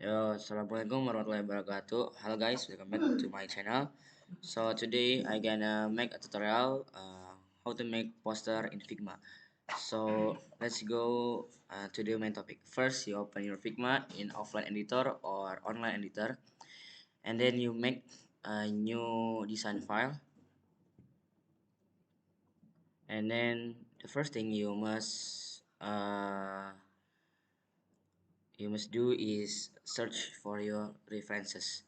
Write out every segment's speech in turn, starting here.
Yo, assalamualaikum warahmatullahi wabarakatuh. Hello guys, welcome back to my channel. So today I gonna make a tutorial how to make poster in Figma. So let's go to the main topic. First, you open your Figma in offline editor or online editor, and then you make a new design file. And then the first thing you must do is search for your references.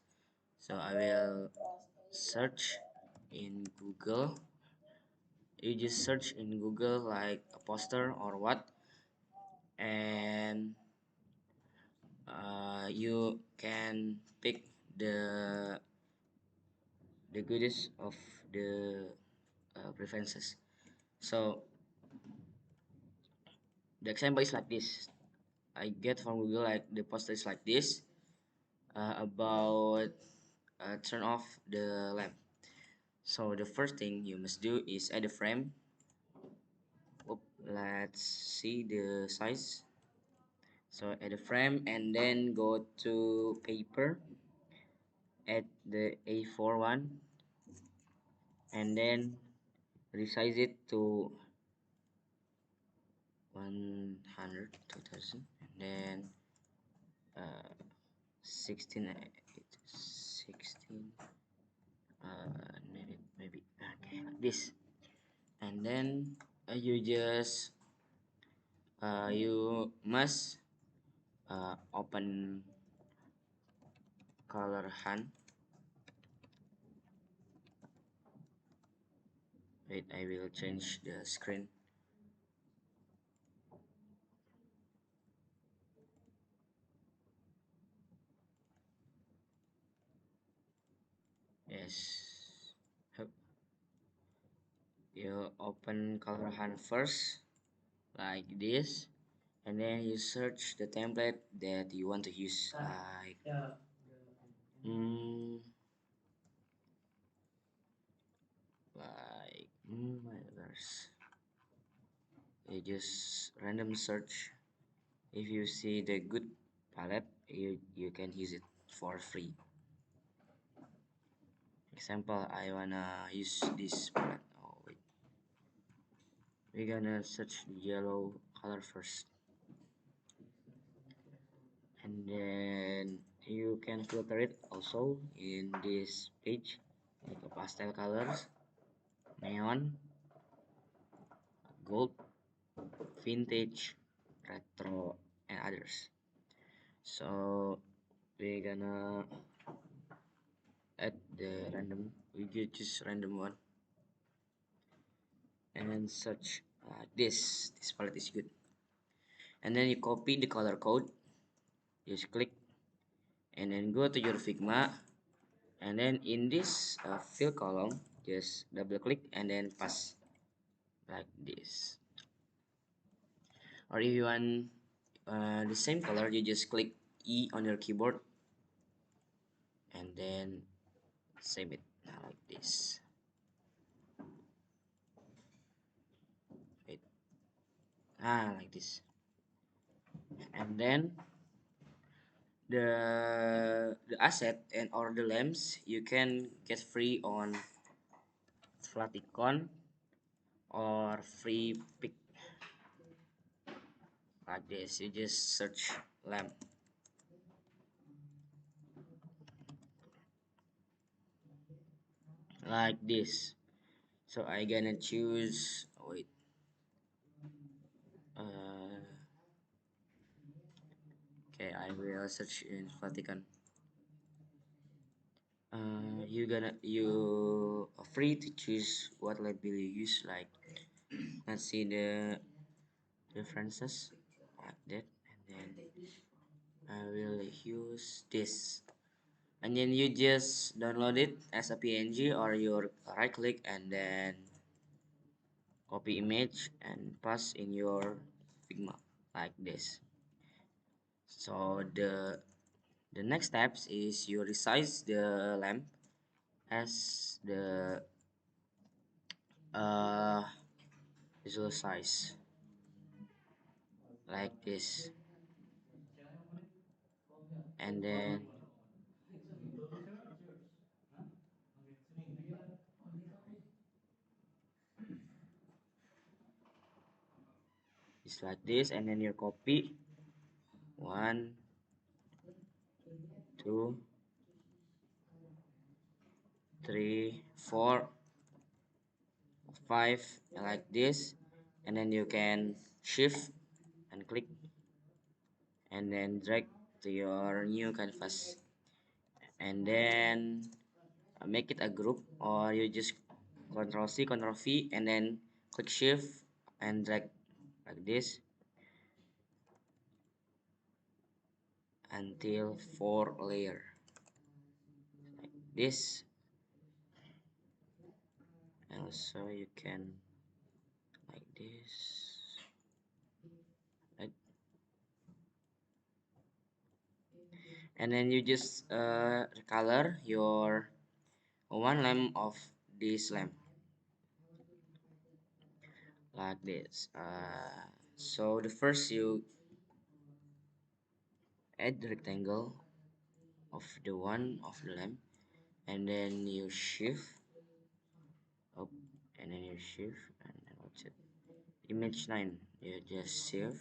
So I will search in Google. You just search in Google like a poster or what, and you can pick the goodest of the preferences. So the example is like this. I get from Google like the poster is like this about turn off the lamp. So the first thing you must do is add a frame. Let's see the size. So add a frame and then go to paper, add the A4 one, and then resize it to 100 2000, and then 16 16 maybe okay like this. And then you must open color hunt. Wait, I will change the screen. Yes. Hup. You open color hunt first like this, and then you search the template that you want to use like mm, my gosh. You just random search. If you see the good palette, you can use it for free. Example, I wanna use this palette. Oh wait, we're gonna search the yellow color first, and then you can filter it also in this page like a pastel colors, neon, gold, vintage, retro, and others. So we're gonna add the random, we get just random one and search this palette is good, and then you copy the color code, just click and then go to your Figma, and then in this fill column just double click and then paste like this. Or if you want the same color, you just click E on your keyboard and then save it like this. Wait. Like this. And then the asset and or the lamps you can get free on Flaticon or free pick like this. You just search lamp like this. So I gonna choose, wait, uh, okay, I will search in Vatican. You are free to choose what label you use, like let's see the references like that, and then I will use this, and then you just download it as a PNG, or you right click and then copy image and paste in your Figma like this. So the next steps is you resize the lamp as the uh, visual size like this, and then it's like this, and then you copy 1 2 3 4 5 like this, and then you can shift and click and then drag to your new canvas, and then make it a group, or you just control C control V and then click shift and drag like this until 4 layer like this. And also you can like this, right? And then you just color your one lamp of this lamp like this. So the first you add the rectangle of the one of the lamp, and then you shift up, and then you shift, and then what's it, image 9, you just save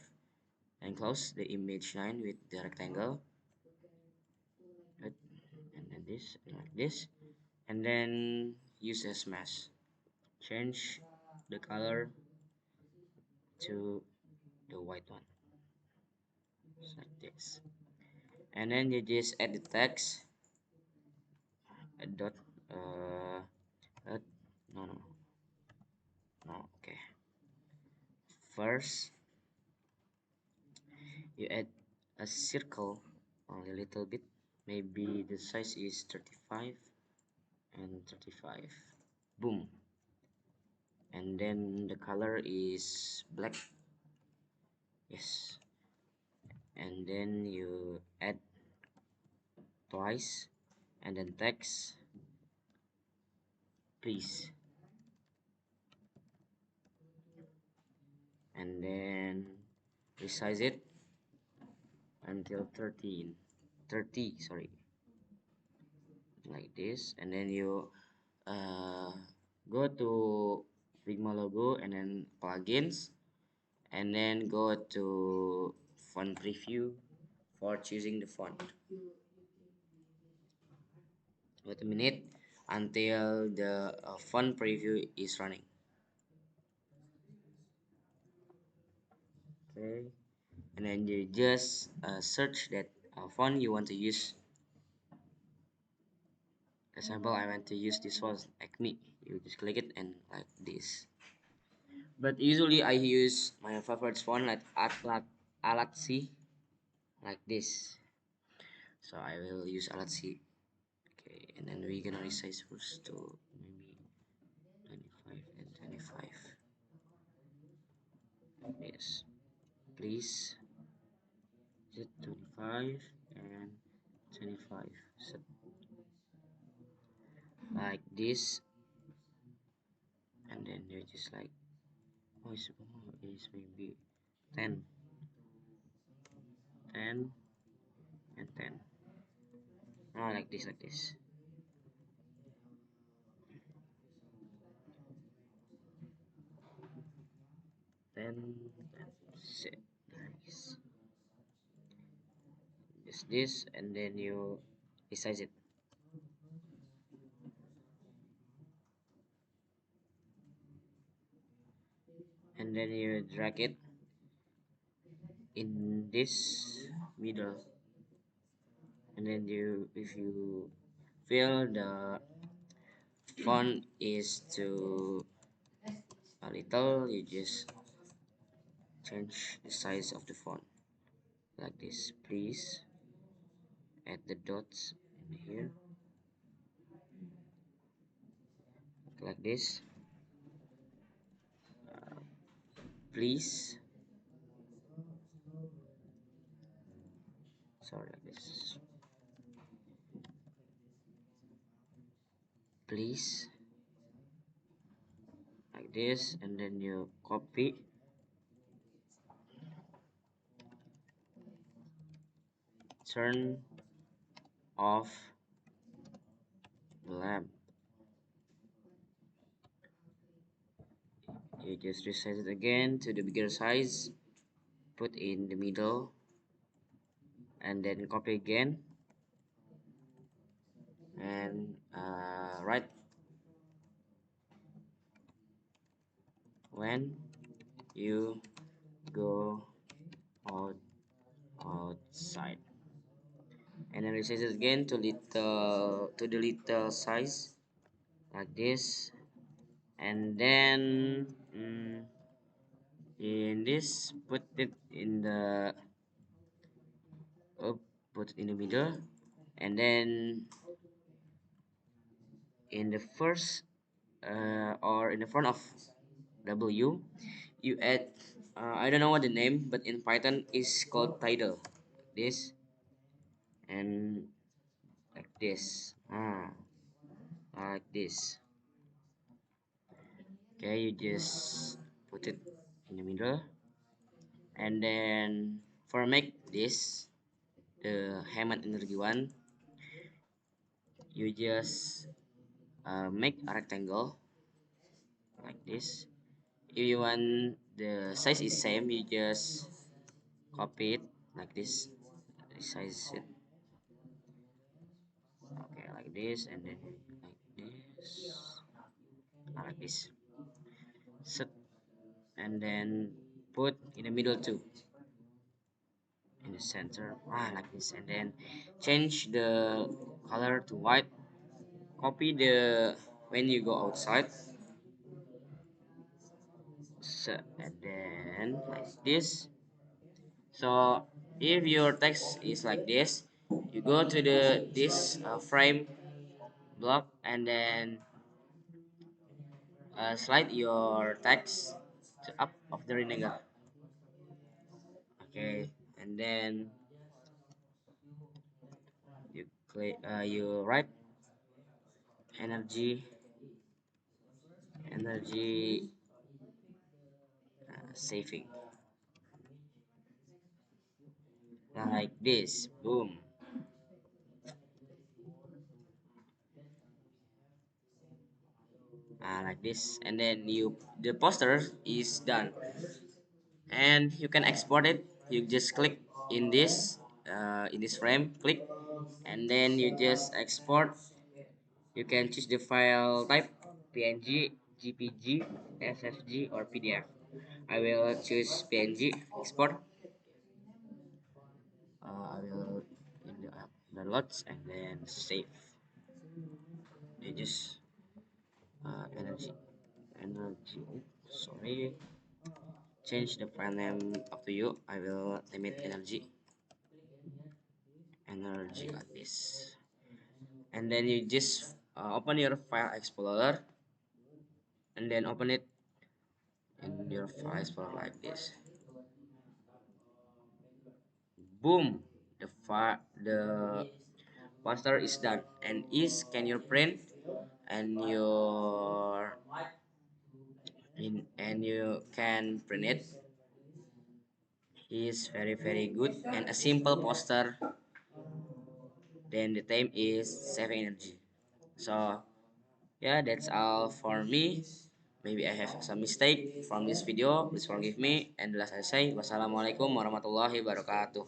and close the image 9 with the rectangle, right? And then this and like this, and then use as mesh, change the color to the white one, just like this, and then you just add the text, a dot, dot, no, no, okay. First you add a circle only a little bit, maybe the size is 35 and 35, boom, and then the color is black, yes, and then you add twice, and then text please, and then resize it until 30, sorry, like this, and then you uh, go to Figma logo and then plugins, and then go to font preview for choosing the font. Wait a minute until the font preview is running. Okay, and then you just search that font you want to use. Example, I want to use this one, Acme. You just click it and like this. But usually I use my favorite font like Alatsi, like this. So I will use Alatsi. Okay, and then we're gonna resize first to maybe 25 and 25. Yes, please. Just 25 and 25. So like this, and then you just like, it's maybe 10, 10 and 10. Like this, like this. Then that's it. Nice. Just this, and then you resize it, and then you drag it in this middle, and then you, if you feel the font is too a little, you just change the size of the font like this. Please add the dots in here like this. Please, sorry, like this, please, like this, and then you copy, turn of the lamp. You just resize it again to the bigger size, put in the middle, and then copy again, and right when you go out outside, and then resize it again to little to the little size like this, and then in this put it in the put it in the middle, and then in the first or in the front of W you add I don't know what the name, but in Python is called title. This and like this, like this. Okay, you just put it in the middle, and then for make this the hemat energy one, you just make a rectangle like this. If you want the size is same, you just copy it like this, resize it, okay, like this, and then like this, set, and then put in the middle too, in the center, like this, and then change the color to white, copy the when you go outside, so, and then like this. So if your text is like this, you go to the this frame block, and then slide your text to up of the renegade. Okay, and then you write energy energy saving like this, boom, like this, and then you the poster is done, and you can export it. You just click in this frame, click, and then you just export. You can choose the file type: PNG, GPG, SSG, or PDF. I will choose PNG, export. I will in the app downloads, and then save. You just energy. Sorry, change the file name up to you. I will name it energy like this, and then you just open your file explorer, and then open it in your file explorer like this. Boom, the poster is done, and is can you print, and your and you can print it. Is very good, and a simple poster. Then the time is saving energy. So yeah, that's all for me. Maybe I have some mistake from this video, please forgive me, and last I say, wassalamualaikum warahmatullahi wabarakatuh.